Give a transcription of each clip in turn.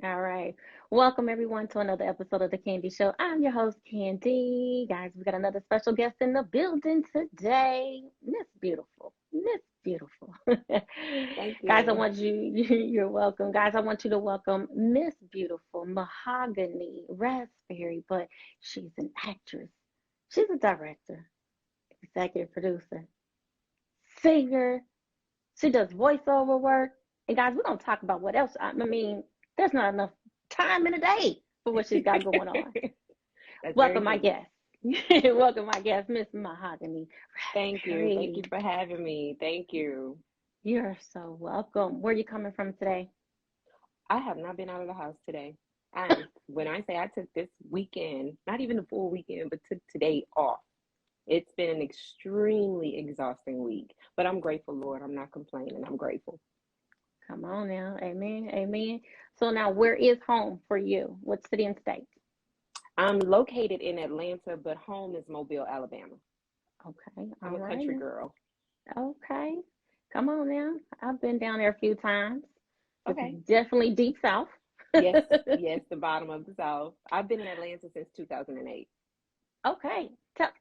All right. Welcome everyone to another episode of the Candy Show. I'm your host, Candy. Guys, we got another special guest in the building today. Miss Beautiful. Miss Beautiful. Thank Guys, I you. want you're welcome. Guys, I want you to welcome Miss Beautiful, Mahogany, Raspberry, but she's an actress. She's a director, executive producer, singer. She does voiceover work. And guys, we're gonna talk about what else. I mean, there's not enough time in a day for what she's got going on. That's very Welcome my true. guest. Welcome my guest, Miss Mahogany Thank you. Thank you Raspberry. for having me. Thank you. You're so welcome. Where are you coming from today? I have not been out of the house today. When I say I took this weekend, not even the full weekend, but took today off. It's been an extremely exhausting week, but I'm grateful, Lord. I'm not complaining. I'm grateful. Come on now. Amen. Amen. So now where is home for you? What city and state? I'm located in Atlanta, but home is Mobile, Alabama. Okay. I'm All a right country now. girl. Okay. Come on now. I've been down there a few times. It's Okay. definitely deep south. Yes, yes, the bottom of the South. I've been in Atlanta since 2008. Okay.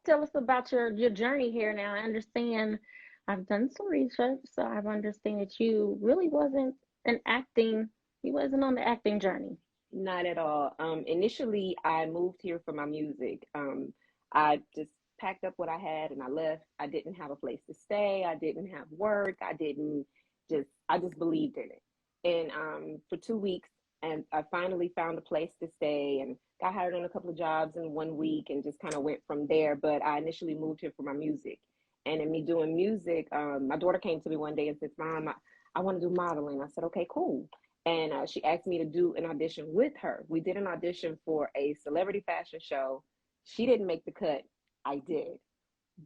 Tell us about your journey here now. I understand I've done some research, so I understand that you really wasn't an acting, you wasn't on the acting journey. Not at all. Initially, I moved here for my music. I just packed up what I had and I left. I didn't have a place to stay. I didn't have work. I just believed in it. And for 2 weeks, and I finally found a place to stay and got hired on a couple of jobs in 1 week and just kind of went from there. But I initially moved here for my music. And in me doing music, my daughter came to me one day and said, Mom, I want to do modeling. I said, okay, cool. And she asked me to do an audition with her. We did an audition for a celebrity fashion show. She didn't make the cut. I did,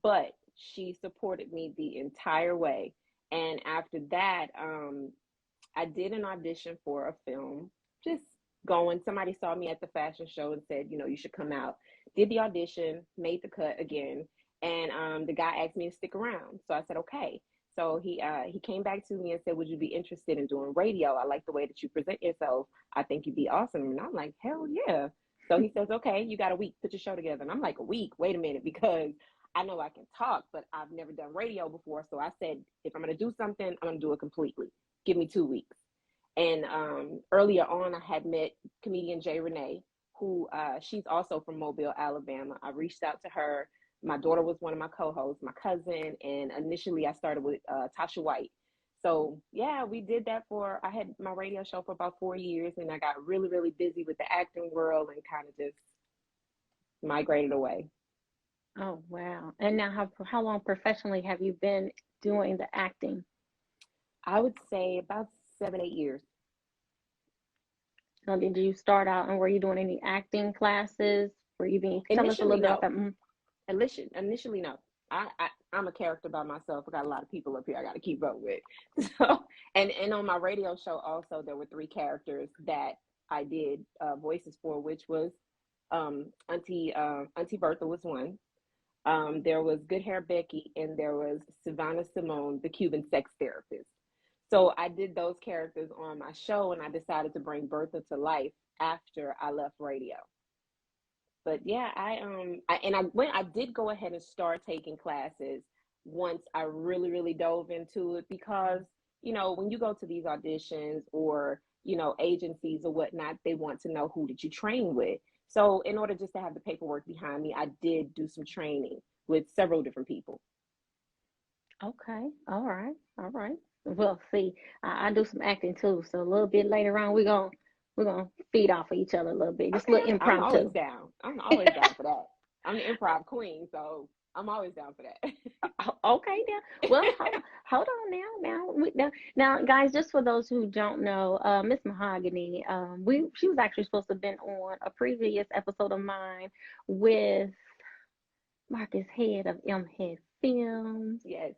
but she supported me the entire way. And after that, I did an audition for a film. Just going, somebody saw me at the fashion show and said, you should come out. Did the audition, made the cut again, and the guy asked me to stick around. So I said, okay. So he came back to me and said, would you be interested in doing radio? I like the way that you present yourself. I think you'd be awesome. And I'm like, hell yeah. So he says, okay, you got a week, put your show together. And I'm like, a week? Wait a minute, because I know I can talk, but I've never done radio before. So I said, if I'm going to do something, I'm going to do it completely. Give me 2 weeks. And earlier on, I had met comedian Jay Renee, who she's also from Mobile, Alabama. I reached out to her. My daughter was one of my co-hosts, my cousin, and initially I started with Tasha White. So yeah, we did that I had my radio show for about 4 years, and I got really, really busy with the acting world and kind of just migrated away. Oh wow. And now how long professionally have you been doing the acting? I would say about 7, 8 years. Did you start out and were you doing any acting classes? Were you being tell us a Initially, little bit about no. that? Initially, no. I'm a character by myself. I got a lot of people up here I got to keep up with. So, and on my radio show also, there were three characters that I did voices for, which was Auntie Bertha was one. There was Good Hair Becky, and there was Savannah Simone, the Cuban sex therapist. So I did those characters on my show, and I decided to bring Bertha to life after I left radio. But yeah, I did go ahead and start taking classes once I really, really dove into it because, when you go to these auditions or, agencies or whatnot, they want to know who did you train with. So in order just to have the paperwork behind me, I did do some training with several different people. Okay. All right. All right. Well, see, I do some acting too, so a little bit later on we're gonna feed off of each other a little bit, just a Okay, little I'm always impromptu. down. I'm always down for that. I'm the improv queen, so I'm always down for Okay, now, well, that. hold on now, guys. Just for those who don't know, Miss Mahogany, she was actually supposed to have been on a previous episode of mine with Marcus Head of M Head Films. Yes,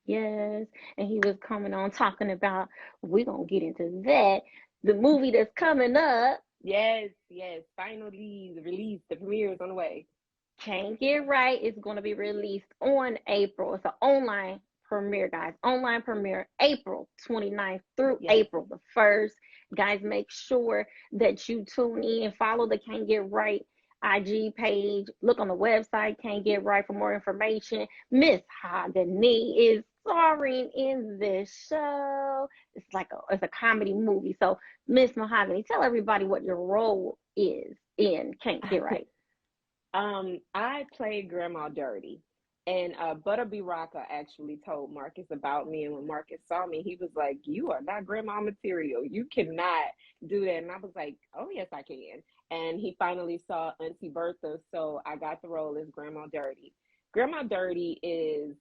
Yes, and he was coming on talking about we're gonna get into that. The movie that's coming up, yes, yes. Finally, the release, the premiere is on the way. Can't Get Right, is gonna be released on April. It's an online premiere, guys. Online premiere April 29th through Yes, April the 1st. Guys, make sure that you tune in, follow the Can't Get Right IG page, look on the website, Can't Get Right, for more information. Miss Mahogany is starring in this show. It's a comedy movie. So, Miss Mahogany, tell everybody what your role is in Can't Get Right. I played Grandma Dirty. And Butterby Rocker actually told Marcus about me. And when Marcus saw me, he was like, "You are not grandma material. You cannot do that." And I was like, "Oh, yes, I can." And he finally saw Auntie Bertha. So I got the role as Grandma Dirty. Grandma Dirty is,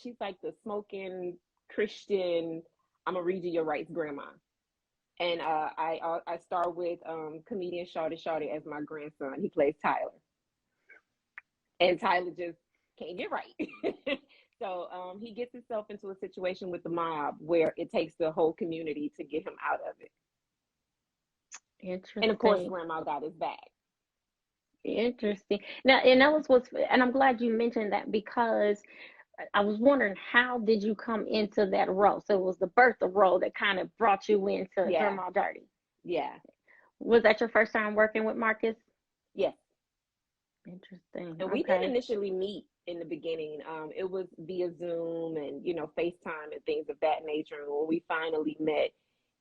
she's like the smoking Christian, I'm going to read you your rights grandma. And I star with comedian Shawty as my grandson. He plays Tyler. And Tyler just can't get right. So he gets himself into a situation with the mob where it takes the whole community to get him out of it. Interesting. And of course, Grandma got his back. Interesting. Now, and that was what's, and I'm glad you mentioned that, because I was wondering, how did you come into that role? So it was the Bertha role that kind of brought you into Yeah. Grandma Dirty. Yeah. Was that your first time working with Marcus? Yes. Interesting. And we didn't initially meet in the beginning. It was via Zoom and, FaceTime and things of that nature. And when we finally met,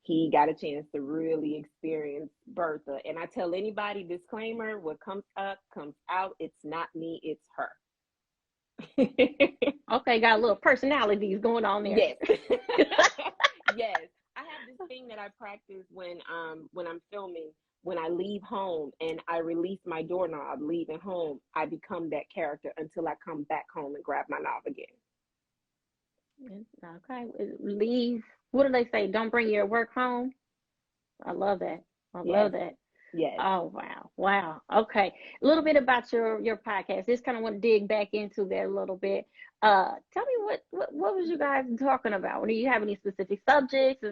he got a chance to really experience Bertha. And I tell anybody, disclaimer, what comes up, comes out. It's not me, it's her. Okay, got a little personalities going on there. Yes. Yes. I have this thing that I practice when I'm filming. When I leave home and I release my doorknob leaving home, I become that character until I come back home and grab my knob again. Okay. Leave. What do they say? Don't bring your work home. I love that. I love that. Yes. Oh, wow. Wow. Okay. A little bit about your podcast. Just kind of want to dig back into that a little bit. Tell me what was you guys talking about? Do you have any specific subjects?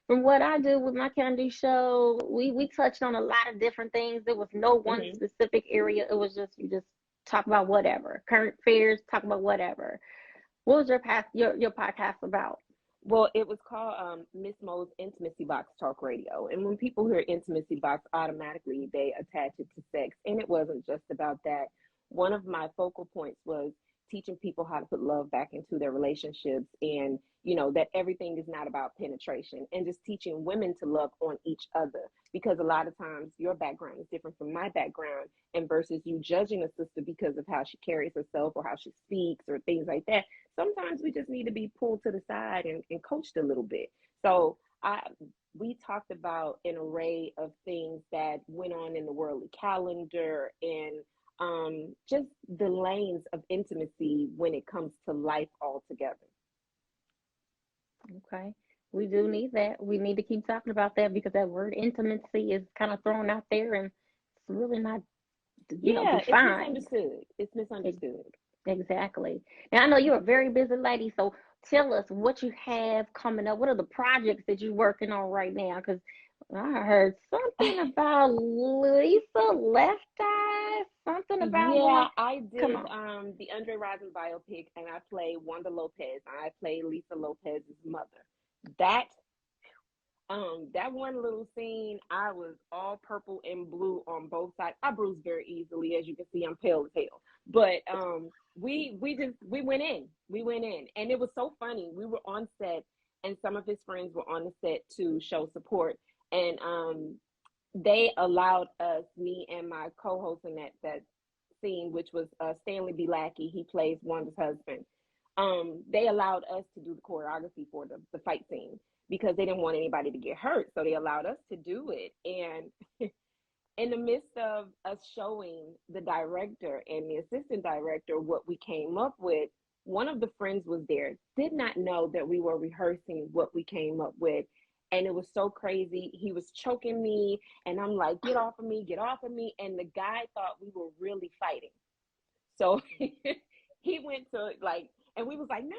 From what I do with my candy show, we touched on a lot of different things. There was no one specific area. It was just, you just talk about whatever. Current affairs, talk about whatever. What was your podcast about? Well, it was called Miss Mo's Intimacy Box Talk Radio. And when people hear intimacy box, automatically they attach it to sex. And it wasn't just about that. One of my focal points was teaching people how to put love back into their relationships, and that everything is not about penetration, and just teaching women to love on each other, because a lot of times your background is different from my background, and versus you judging a sister because of how she carries herself or how she speaks or things like that, sometimes we just need to be pulled to the side and coached a little bit. So we talked about an array of things that went on in the worldly calendar, and just the lanes of intimacy when it comes to life altogether. Okay. We do need that. We need to keep talking about that, because that word intimacy is kind of thrown out there and it's really not, defined. It's misunderstood. It's misunderstood. Exactly. Now, I know you're a very busy lady, so tell us what you have coming up. What are the projects that you're working on right now? Because I heard something about Lisa Left Eye, something about I did the Andre Rison biopic, and I play Wanda Lopez. I play Lisa Lopez's mother. That one little scene, I was all purple and blue on both sides. I bruise very easily, as you can see. I'm pale as hell. But we went in. We went in, and it was so funny. We were on set, and some of his friends were on the set to show support. And they allowed us, me and my co-host in that scene, which was Stanley B. Lackey. He plays Wanda's husband. They allowed us to do the choreography for the fight scene, because they didn't want anybody to get hurt. So they allowed us to do it. And in the midst of us showing the director and the assistant director what we came up with, one of the friends was there, did not know that we were rehearsing what we came up with. And it was so crazy. He was choking me, and I'm like, get off of me, get off of me. And the guy thought we were really fighting. So he went to and we was like, no,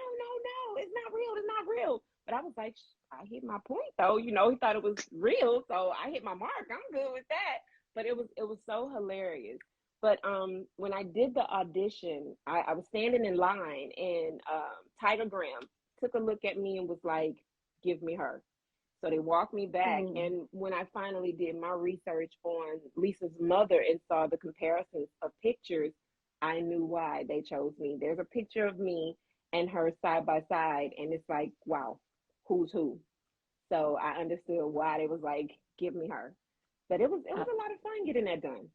it's not real, it's not real. But I was like, I hit my point though. He thought it was real. So I hit my mark. I'm good with that. But it was so hilarious. But when I did the audition, I was standing in line, and Tiger Graham took a look at me and was like, give me her. So they walked me back. Ooh. And when I finally did my research on Lisa's mother and saw the comparisons of pictures, I knew why they chose me. There's a picture of me and her side by side, and it's like, wow, who's who? So I understood why they was like, give me her. But it was Oh, a lot of fun getting that done.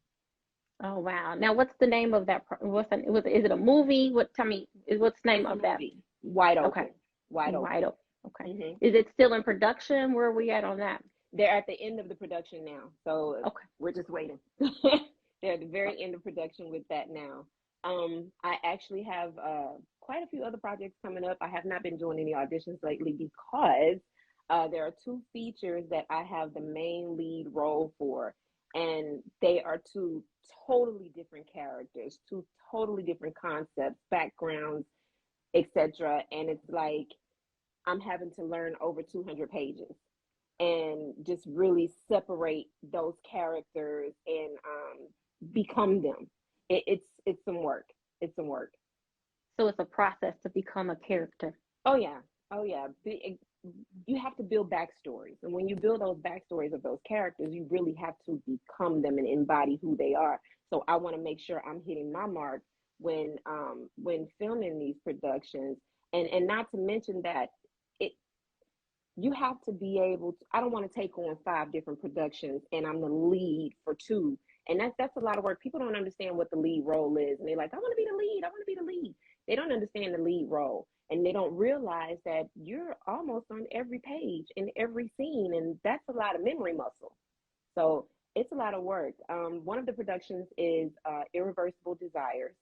oh wow. Now, what's the name of that? Is it a movie? What? Tell me. What's the name It's a of that? movie, wide Okay. open, wide Wide open. open. Okay. Hmm. Is it still in production? Where are we at on that? They're at the end of the production now, so Okay. we're just waiting. They're at the very end of production with that now. I actually have quite a few other projects coming up. I have not been doing any auditions lately because there are two features that I have the main lead role for, and they are two totally different characters, two totally different concepts, backgrounds, etc. And it's like I'm having to learn over 200 pages and just really separate those characters and become them. It's some work. It's some work. So it's a process to become a character. Oh yeah, oh yeah. You have to build backstories, and when you build those backstories of those characters, you really have to become them and embody who they are. So I want to make sure I'm hitting my mark when filming these productions, and not to mention that it you have to be able to, I don't want to take on five different productions and I'm the lead for two. And that's a lot of work. People don't understand what the lead role is. And they're like, I want to be the lead. I want to be the lead. They don't understand the lead role. And they don't realize that you're almost on every page in every scene. And that's a lot of memory muscle. So it's a lot of work. One of the productions is Irreversible Desires,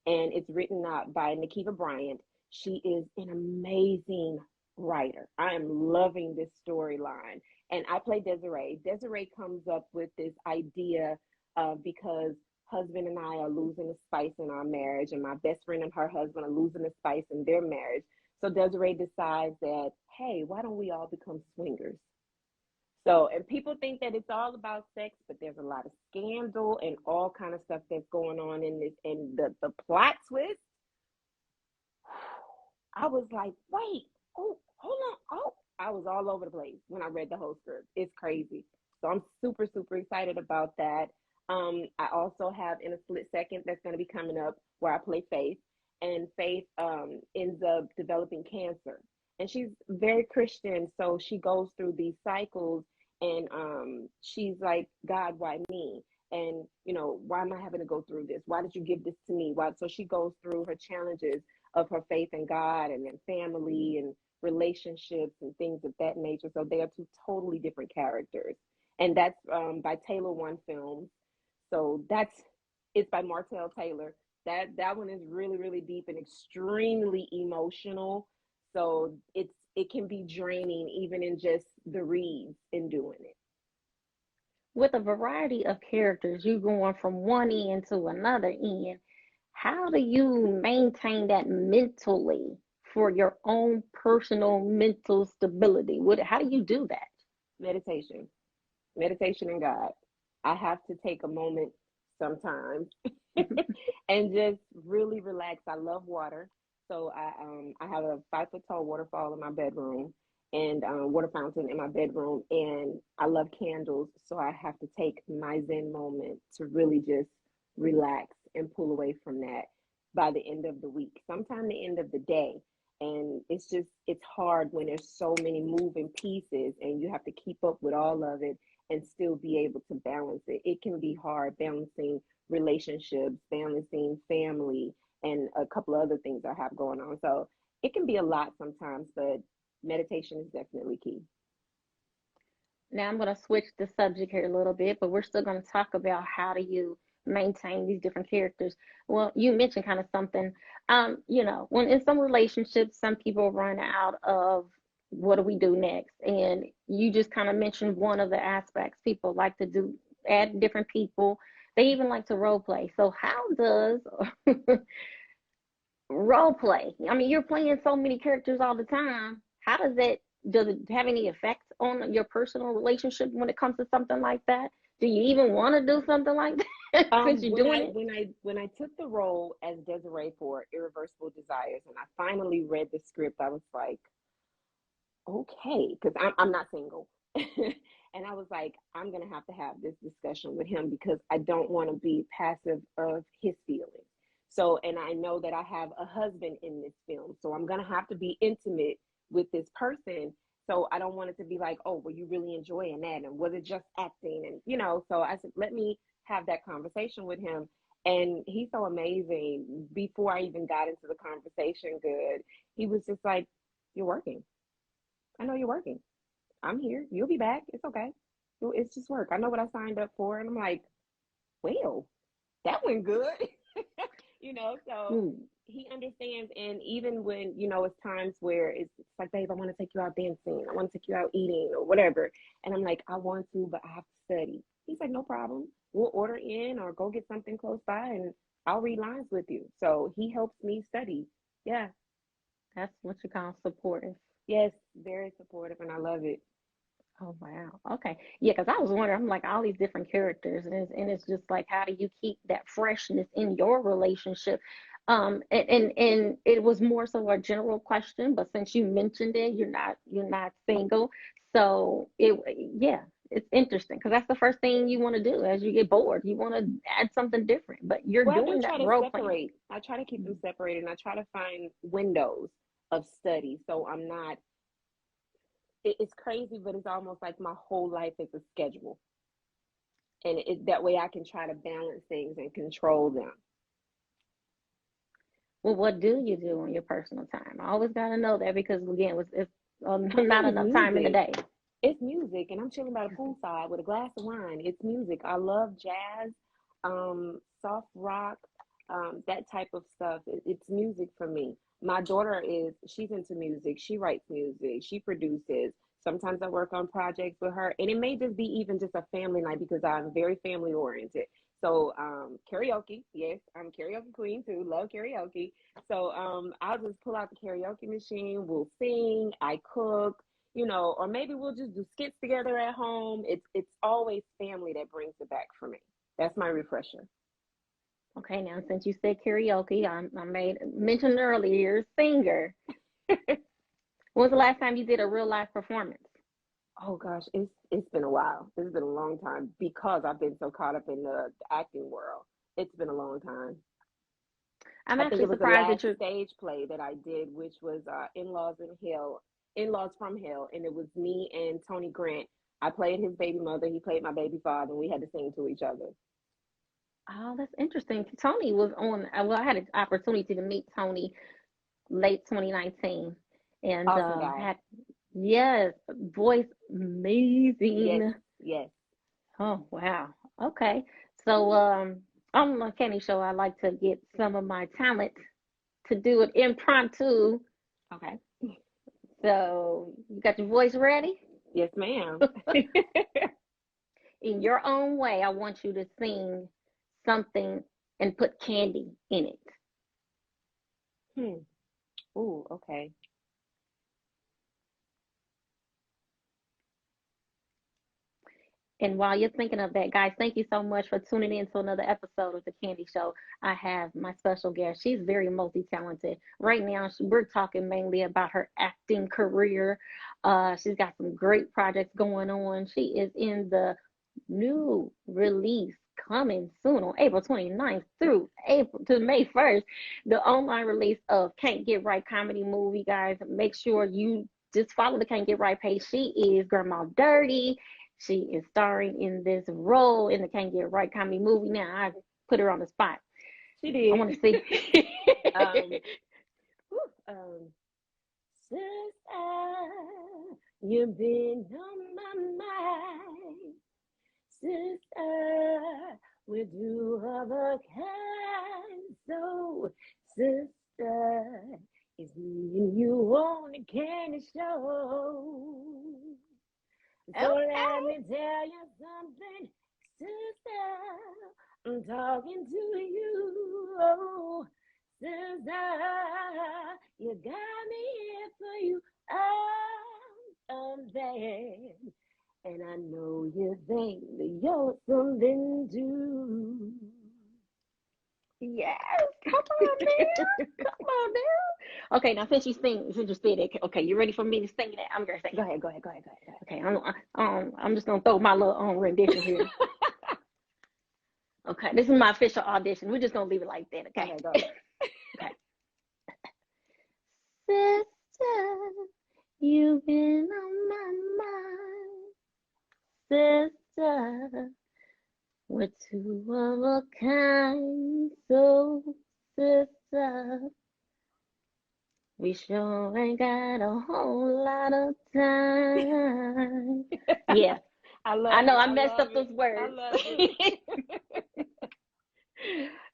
and it's written by Nikiva Bryant. She is an amazing writer. I am loving this storyline. And I play Desiree. Desiree comes up with this idea because husband and I are losing the spice in our marriage, and my best friend and her husband are losing the spice in their marriage. So Desiree decides that, hey, why don't we all become swingers? So, and people think that it's all about sex, but there's a lot of scandal and all kind of stuff that's going on in this. And the plot twist, I was like, wait, oh, hold on, oh, I was all over the place when I read the whole script. It's crazy. So I'm super, super excited about that. I also have In a Split Second that's going to be coming up where I play Faith, and Faith ends up developing cancer, and she's very Christian, so she goes through these cycles, and she's like, God, why me? And why am I having to go through this? Why did you give this to me? Why? So she goes through her challenges of her faith in God and in family and relationships and things of that nature. So they are two totally different characters. And that's by Taylor One Films. So it's by Martell Taylor. That one is really, really deep and extremely emotional. So it can be draining even in just the reads in doing it. With a variety of characters, you going from one end to another end. How do you maintain that mentally for your own personal mental stability? How do you do that? Meditation. Meditation and God. I have to take a moment sometimes and just really relax. I love water, so I have a 5 foot tall waterfall in my bedroom and water fountain in my bedroom, and I love candles, so I have to take my Zen moment to really just relax and pull away from that by the end of the week, sometime the end of the day. And it's hard when there's so many moving pieces and you have to keep up with all of it and still be able to balance it. It can be hard balancing relationships, balancing family, and a couple of other things I have going on. So it can be a lot sometimes, but meditation is definitely key. Now I'm going to switch the subject here a little bit, but we're still going to talk about how do you maintain these different characters. Well, you mentioned kind of something, when in some relationships, some people run out of what do we do next? And you just kind of mentioned one of the aspects people like to do, add different people. They even like to role play. So how does role play? I mean, you're playing so many characters all the time. Does it have any effect on your personal relationship when it comes to something like that? Do you even want to do something like that since you're When doing I it? when I when I took the role as Desiree for Irreversible Desires, and I finally read the script, I was like, okay, because I'm not single. And I was like, I'm gonna have to have this discussion with him because I don't want to be passive of his feelings. So, and I know that I have a husband in this film, so I'm gonna have to be intimate with this person. So I don't want it to be like, oh, were you really enjoying that? And was it just acting? And so I said, let me have that conversation with him. And he's so amazing. Before I even got into the conversation, good, he was just like, you're working. I know you're working. I'm here. You'll be back. It's okay. It's just work. I know what I signed up for. And I'm like, well, that went good. So Hmm. he understands. And even when, it's times where it's like, babe, I want to take you out dancing. I want to take you out eating or whatever. And I'm like, I want to, but I have to study. He's like, no problem. We'll order in or go get something close by and I'll read lines with you. So he helps me study. Yeah. That's what you call supportive. Yes. Very supportive. And I love it. Oh wow. Okay. Yeah, because I was wondering, I'm like all these different characters, and it's just like, how do you keep that freshness in your relationship? And it was more so a general question, but since you mentioned it, you're not single, so yeah, it's interesting because that's the first thing you want to do as you get bored. You want to add something different, but you're Well, I do doing that try to role playing. separate. I try to keep them separated and I try to find windows of study. So I'm not, it's crazy, but it's almost like my whole life is a schedule. And that way I can try to balance things and control them. Well, what do you do on your personal time? I always got to know that because again, it's not Sometimes it's enough time in the music. day. It's music, and I'm chilling by the poolside with a glass of wine. It's music. I love jazz, soft rock, that type of stuff. It's music for me. My daughter she's into music. She writes music. She produces. Sometimes I work on projects with her, and it may just be even just a family night because I'm very family oriented. So karaoke, yes, I'm a karaoke queen too. Love karaoke. So I'll just pull out the karaoke machine. We'll sing. I cook, or maybe we'll just do skits together at home. It's always family that brings it back for me. That's my refresher. Okay, now since you said karaoke, I made mentioned earlier you're a singer. When was the last time you did a real life performance? Oh gosh, it's been a while. It's been a long time because I've been so caught up in the acting world. It's been a long time. I'm I think actually it was the surprised that last you're. stage play that I did, which was In-Laws in Hell, In-Laws from Hell, and it was me and Tony Grant. I played his baby mother. He played my baby father, and we had to sing to each other. Oh, that's interesting. Tony was on. Well, I had an opportunity to meet Tony late 2019, and Awesome guy. had yes, voice Yes, amazing. yes. Oh wow. Okay. So on my Kenny show, I like to get some of my talent to do it impromptu. Okay. So you got your voice ready? Yes, ma'am. In your own way, I want you to sing something and put candy in it. Hmm. Ooh, okay. And while you're thinking of that, guys, thank you so much for tuning in to another episode of The Candy Show. I have my special guest. She's very multi talented. Right now, we're talking mainly about her acting career. She's got some great projects going on. She is in the new release coming soon on April 29th through April to May 1st, the online release of Can't Get Right comedy movie, guys. Make sure you just follow the Can't Get Right page. She is Grandma Dirty. She is starring in this role in the Can't Get Right comedy movie. Now I put her on the spot. She I did. want to see. um, whew, sister, you've been on my mind. Sister, we're two of a kind. So, sister, it's me and you on the candy show. So let Okay. me tell you something, sister. I'm talking to you, oh, sister. You got me here for you. I'm there. And I know you think that you're something too. Yes, come on now. Come on now. Okay, now since you said it, okay, you ready for me to sing that? I'm gonna sing Go it. ahead, go ahead, go ahead, go ahead, go Okay, I'm just gonna throw my little own rendition here. Okay, this is my official audition. We're just gonna leave it like that, ahead. Go okay? ahead, go ahead. Okay. Sister, you've been on my mind. Sister, we're two of a kind. So, sister, we sure ain't got a whole lot of time. Yeah, I I love know it. I I messed love up it. those I words. love it.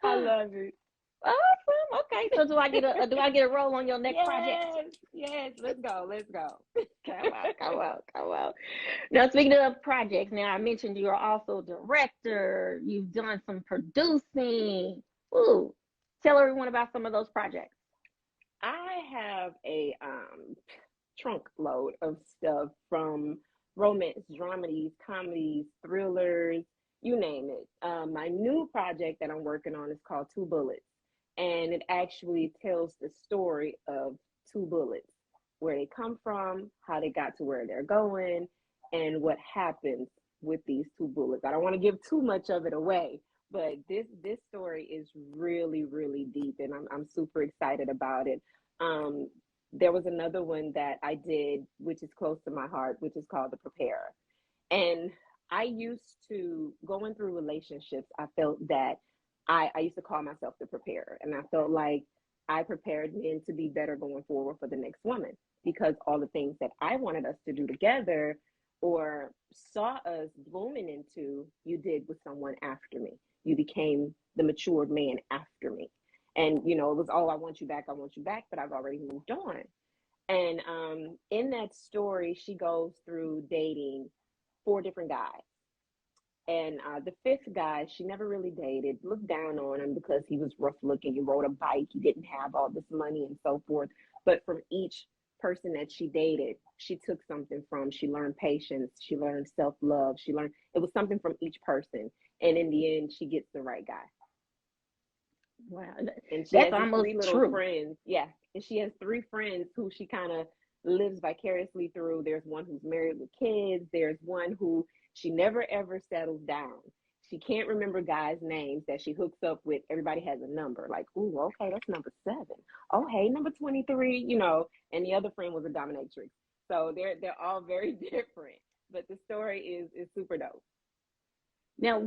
I love it. Awesome. Okay, so do I get a role on your next project? Yes, yes. Let's go. Let's go. Come on, come on, come on. Now, speaking of projects, now I mentioned you're also a director. You've done some producing. Ooh, tell everyone about some of those projects. I have a trunk load of stuff from romance, dramedies, comedies, thrillers, you name it. My new project that I'm working on is called Two Bullets, and it actually tells the story of two bullets, where they come from, how they got to where they're going, and what happens with these two bullets. I don't want to give too much of it away, but this story is really really deep, and I'm super excited about it. Um, there was another one that I did, which is close to my heart, which is called The Preparer. And I used to, going through relationships, I felt that I used to call myself the preparer. And I felt like I prepared men to be better going forward for the next woman, because all the things that I wanted us to do together or saw us blooming into, you did with someone after me. You became the matured man after me. And, it was, oh, I want you back, but I've already moved on. And in that story, she goes through dating four different guys. And the fifth guy, she never really dated, looked down on him because he was rough looking. He rode a bike, he didn't have all this money and so forth. But from each person that she dated, she took something from. She learned patience, she learned self love, she learned it was something from each person. And in the end, she gets the right guy. Wow, And she that's has these almost three little true. friends. Yeah. And she has three friends who she kind of lives vicariously through. There's one who's married with kids. There's one who she never ever settles down. She can't remember guys' names that she hooks up with. Everybody has a number. Like, ooh, okay, that's number 7. Oh, hey, number 23, and the other friend was a dominatrix. So they're all very different. But the story is super dope. Now,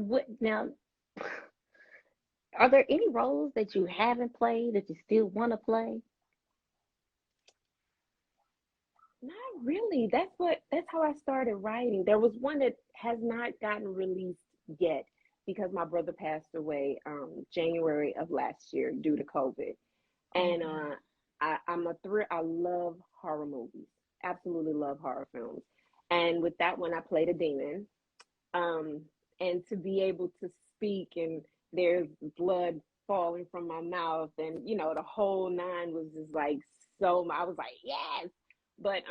are there any roles that you haven't played that you still want to play? Not really. That's how I started writing. There was one that has not gotten released yet because my brother passed away January of last year due to COVID. Oh And wow. I love horror movies. Absolutely love horror films. And with that one I played a demon. Um and to be able to speak, and there's blood falling from my mouth, and the whole nine was just like, so I was like, yes. But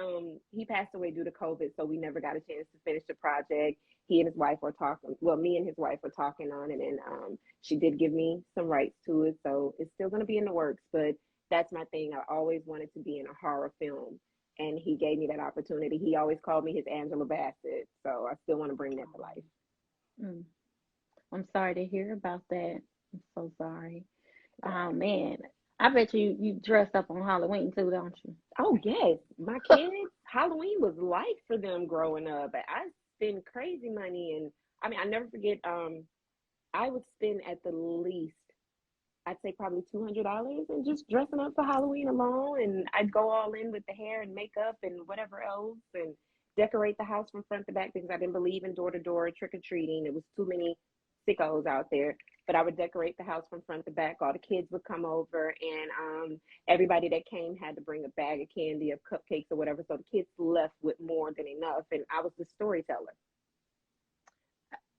he passed away due to COVID, so we never got a chance to finish the project. He and his wife were talking, well, me and his wife were talking on it, and she did give me some rights to it, so it's still going to be in the works. But that's my thing. I always wanted to be in a horror film, and he gave me that opportunity. He always called me his Angela Bassett, so I still want to bring that to life. Mm, I'm sorry to hear about that. I'm so sorry. Oh Yeah. man, I bet you dress up on Halloween too, don't you? Oh yes, my kids. Halloween was life for them growing up. I spend crazy money, and I mean, I never forget. I would spend at the least, I'd say probably $200 and just dressing up for Halloween alone, and I'd go all in with the hair and makeup and whatever else, and decorate the house from front to back because I didn't believe in door to door trick or treating. It was too many sickos out there. But I would decorate the house from front to back. All the kids would come over, and everybody that came had to bring a bag of candy, of cupcakes, or whatever. So the kids left with more than enough, and I was the storyteller.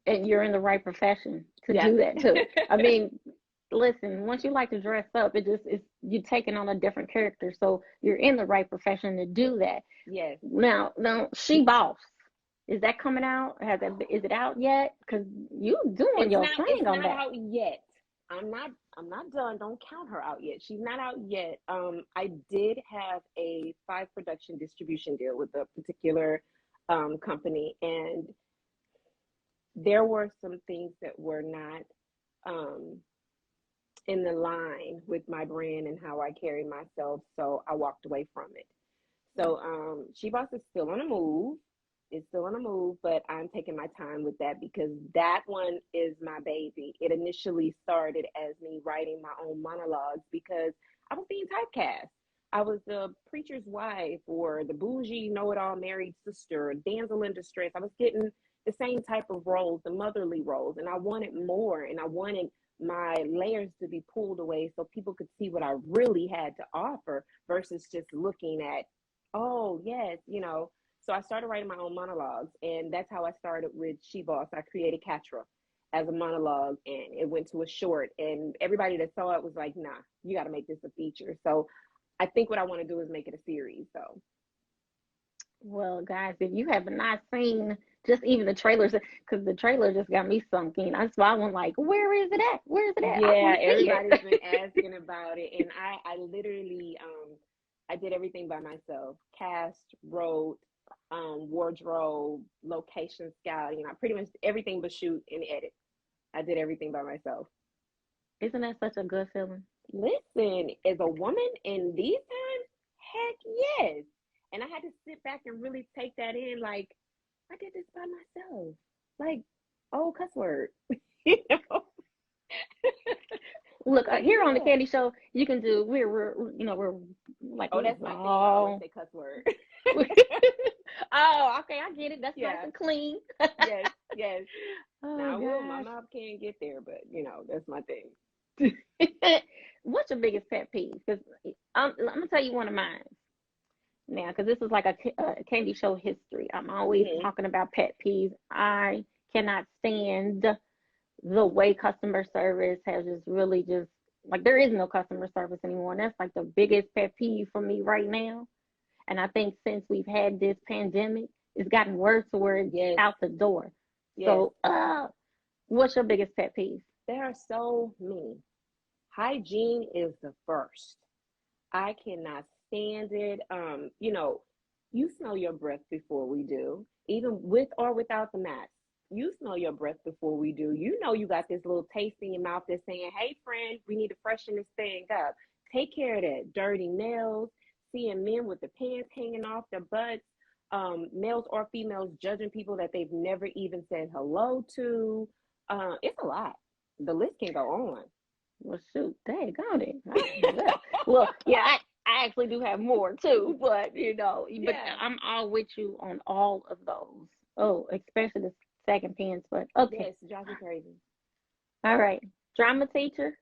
And you're in the right profession to Yeah. do that too. I mean, listen, once you like to dress up, it just is you taking on a different character. So you're in the right profession to do that. Yes. Now, She Boss. Is that coming out? Is it out yet? Because you doing It's your not. It's thing on not that. out yet. I'm not done. Don't count her out yet. She's not out yet. I did have a 5 production distribution deal with a particular company, and there were some things that were not um in the line with my brand and how I carry myself. So I walked away from it. So She Boss is still on the move. It's still on the move, but I'm taking my time with that because that one is my baby. It initially started as me writing my own monologues because I was being typecast. I was the preacher's wife or the bougie know-it-all married sister, damsel in distress. I was getting the same type of roles, the motherly roles, and I wanted more, and I wanted my layers to be pulled away so people could see what I really had to offer versus just looking at, oh yes, so I started writing my own monologues, and that's how I started with She Boss. I created Katra as a monologue, and it went to a short, and everybody that saw it was like, nah, you got to make this a feature. So I think what I want to do is make it a series. So Well, guys, if you have not seen just even the trailers, because the trailer just got me sunk in. I saw one like, where is it at? Where is it at? I yeah, want to see everybody's it. been asking about it, and I literally I did everything by myself. Cast, wrote, wardrobe, location scout, pretty much everything but shoot and edit. I did everything by myself. Isn't that such a good feeling? Listen, as a woman in these times, heck yes. And I had to sit back and really take that in. Like, I did this by myself. Like, oh, cuss word. you know? Look, Like, here on the yeah. Candy Show, you can do. We're like Oh, we're that's my thing. I always raw. say cuss word. Oh, okay, I get it. That's nice yeah. and clean. Yes. Yes. Oh Now, my gosh. mouth can't get there, but that's my thing. What's your biggest pet peeve? Because I'm gonna tell you one of mine now, because this is like a Candy Show history. I'm always Hmm. talking about pet peeves. I cannot stand the way customer service has just really just like there is no customer service anymore. And that's like the biggest pet peeve for me right now. And I think since we've had this pandemic, it's gotten worse to where it's Yes. out the door. Yes. So, what's your biggest pet peeve? There are so many. Hygiene is the first. I cannot stand it. You smell your breath before we do, even with or without the mask. You smell your breath before we do. You got this little taste in your mouth that's saying, hey, friend, we need to freshen this thing up. Take care of that. Dirty nails, seeing men with the pants hanging off their butts, males or females judging people that they've never even said hello to. It's a lot. The list can go on. Well, shoot, dang on it. Well, yeah, I actually do have more too, but but Yeah. I'm all with you on all of those. Oh, especially the second pants, but okay. Yes, it drives me crazy. All right. Drama teacher.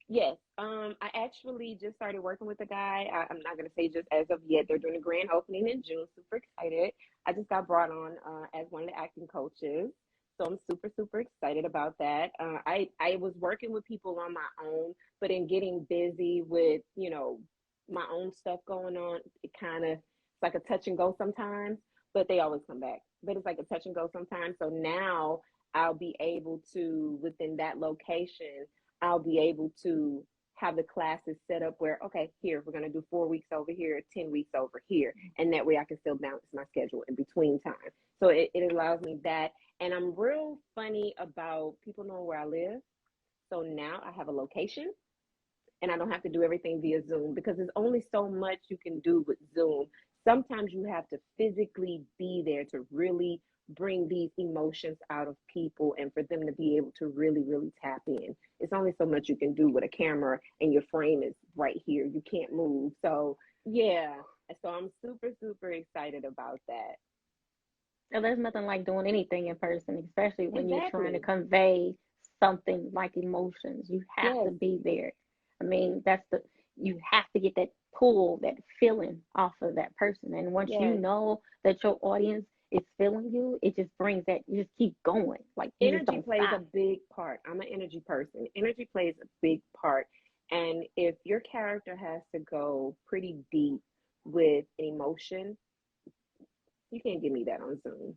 Yes. I actually just started working with a guy. I'm not gonna say just as of yet. They're doing a grand opening in June. Super excited. I just got brought on as one of the acting coaches, so I'm super super excited about that. I was working with people on my own, but in getting busy with my own stuff going on, it kind of it's like a touch and go sometimes. But they always come back. But it's like a touch and go sometimes. So now I'll be able to within that location I'll be able to have the classes set up where, okay, here, we're going to do 4 weeks over here, 10 weeks over here. And that way I can still balance my schedule in between time. So it allows me that. And I'm real funny about people knowing where I live. So now I have a location and I don't have to do everything via Zoom because there's only so much you can do with Zoom. Sometimes you have to physically be there to really bring these emotions out of people and for them to be able to really, really tap in. It's only so much you can do with a camera and your frame is right here. You can't move. So, yeah. So I'm super, super excited about that. And there's nothing like doing anything in person, especially when you're trying to Exactly. convey something like emotions. You have to Yes. be there. I mean, you have to get that pull, that feeling off of that person. And once you Yes. know that your audience is feeling you, it just brings that, you just keep going. Like you just Energy don't plays a stop. big part. I'm an energy person. Energy plays a big part. And if your character has to go pretty deep with an emotion, you can't give me that on Zoom.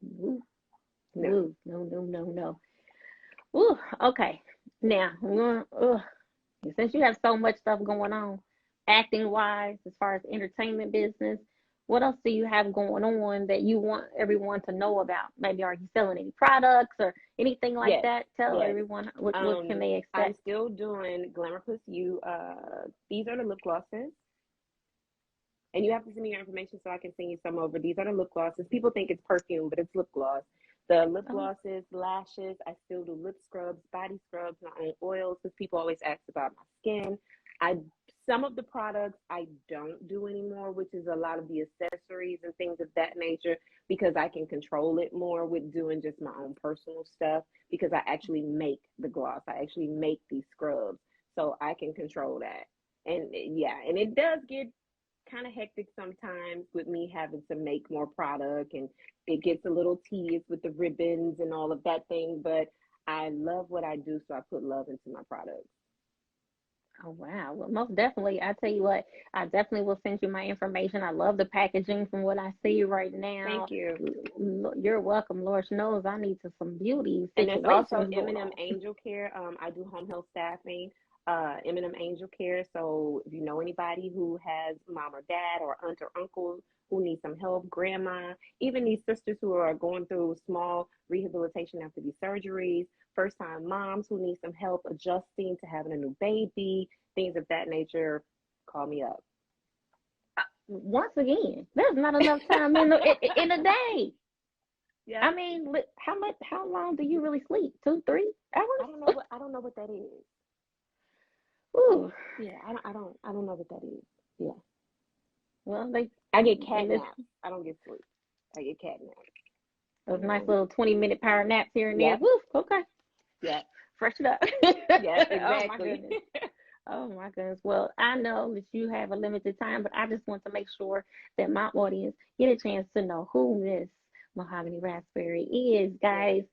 Woo, No. woo, no, no, no, no. Ooh, okay. Now, since you have so much stuff going on, acting wise, as far as entertainment business, what else do you have going on that you want everyone to know about? Maybe are you selling any products or anything like Yes, that? Tell yes. everyone what can they I'm expect. still doing Glamour Plus You. These are the lip glosses. And you have to send me your information so I can send you some over. These are the lip glosses. People think it's perfume, but it's lip gloss. The lip Oh, glosses, lashes. I still do lip scrubs, body scrubs, my own oils because people always ask about my skin. I Some of the products I don't do anymore, which is a lot of the accessories and things of that nature, because I can control it more with doing just my own personal stuff. Because I actually make the gloss, I actually make these scrubs, so I can control that. And yeah, and it does get kind of hectic sometimes with me having to make more product, and it gets a little tedious with the ribbons and all of that thing, but I love what I do, so I put love into my products. oh wow. Well, most definitely. I tell you what, I definitely will send you my information. I love the packaging from what I see right now. Thank you. You're welcome. Lord knows I need to some beauty And there's also situations going M&M on. Angel Care. I do home health staffing, M&M Angel Care. So if you know anybody who has mom or dad or aunt or uncle who needs some help, grandma, even these sisters who are going through small rehabilitation after these surgeries, first time moms who need some help adjusting to having a new baby, things of that nature, call me up. Once again, there's not enough time in a day. I Yep. mean, how long do you really sleep? 2, 3 hours? I don't know what that is. Ooh. Yeah, I don't know what that is. Yeah. Well, they I get cat in this naps. I don't get sleep. I get cat naps. those nice Um, little 20-minute power naps here and there. yep, Woo, okay. yep, Fresh it up. yep, Oh my exactly. goodness. Oh my goodness. Well, I know that you have a limited time, but I just want to make sure that my audience get a chance to know who Miss Mahogany Raspberry is, Yes. guys.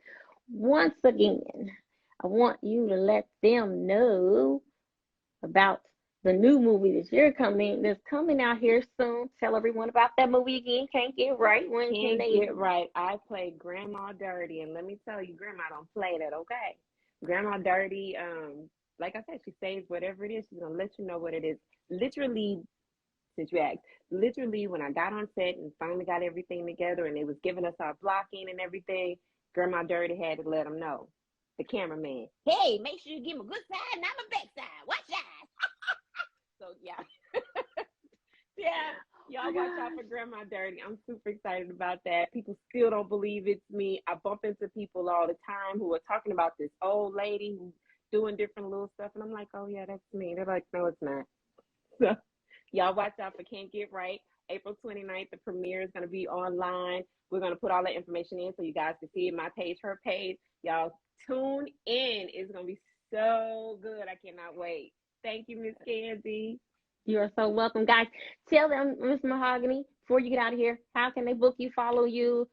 Once again, I want you to let them know about the new movie that's coming out here soon. Tell everyone about that movie again. Can't get right. When can Can't they? get right. I play Grandma Dirty, and let me tell you, Grandma don't play that, okay? Grandma Dirty, like I said, she says whatever it is, she's gonna let you know what it is. Literally, since you asked, literally when I got on set and finally got everything together and they was giving us our blocking and everything, Grandma Dirty had to let them know. The cameraman, hey, make sure you give him a good side, not a back side. Watch out. So yeah, yeah. Y'all watch out for Grandma Dirty. I'm super excited about that. People still don't believe it's me. I bump into people all the time who are talking about this old lady who's doing different little stuff, and I'm like, oh yeah, that's me. They're like, no, it's not. So y'all watch out for Can't Get Right. April 29th, the premiere is going to be online. We're going to put all that information in so you guys can see it. My page, her page. Y'all tune in. It's going to be so good. I cannot wait. Thank you, Miss Candy. You are so welcome, guys. Tell them, Miss Mahogany, before you get out of here, how can they book you, follow your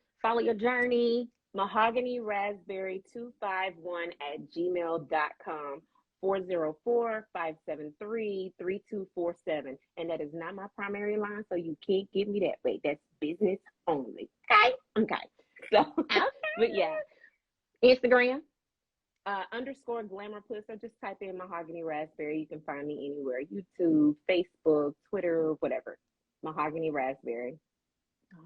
journey? Mahogany Raspberry 251 at gmail.com. 404-573-3247. And that is not my primary line, so you can't get me that way. That's business only. Okay? Okay. So, but yeah, Instagram. underscore glamour plus, or just type in Mahogany Raspberry. You can find me anywhere: YouTube, Facebook, Twitter, whatever. Mahogany Raspberry.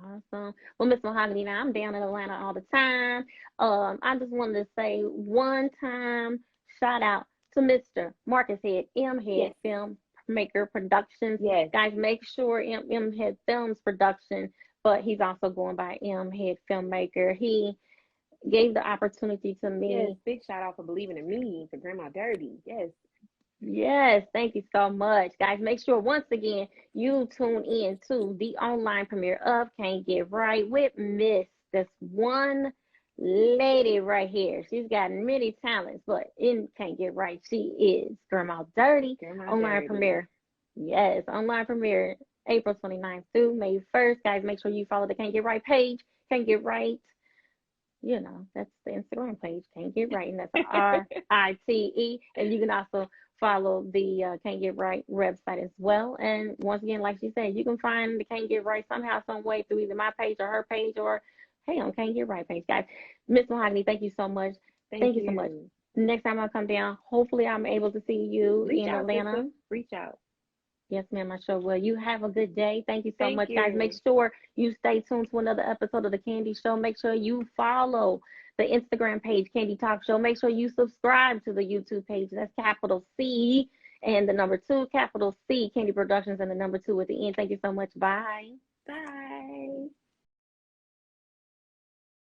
Awesome. Well, Miss Mahogany, now I'm down in Atlanta all the time. I just wanted to say one time shout out to Mr. Marcus Head, M Head Yes, Filmmaker Productions. yes, Guys, make sure M Head Films Production, but he's also going by M Head Filmmaker. He gave the opportunity to yes. me. Big shout out for believing in me, for Grandma Dirty. Yes. Yes, thank you so much, guys. Make sure once again you tune in to the online premiere of Can't Get Right with Miss this one lady right here. She's got many talents, but in Can't Get Right, she is Grandma Dirty. Grandma Online Dirty. premiere. Yes, online premiere April 29th through May 1st. Guys, make sure you follow the Can't Get Right page. Can't Get Right, that's the Instagram page. Can't Get Right, and that's RITE. And you can also follow the Can't Get Right website as well. And once again, like she said, you can find the Can't Get Right somehow, some way through either my page or her page or hey on Can't Get Right page, guys. Miss Mahogany, thank you so much. Thank Thank you so much. you. Next time I come down, hopefully I'm able to see you Reach in out, sister. Atlanta. Reach out. Yes, ma'am, I sure will. You have a good day. Thank you so Thank much, guys. Make you. sure you stay tuned to another episode of the Candy Show. Make sure you follow the Instagram page, Candy Talk Show. Make sure you subscribe to the YouTube page. That's capital C and the number two, capital C, Candy Productions, and the number two at the end. Thank you so much. Bye. Bye.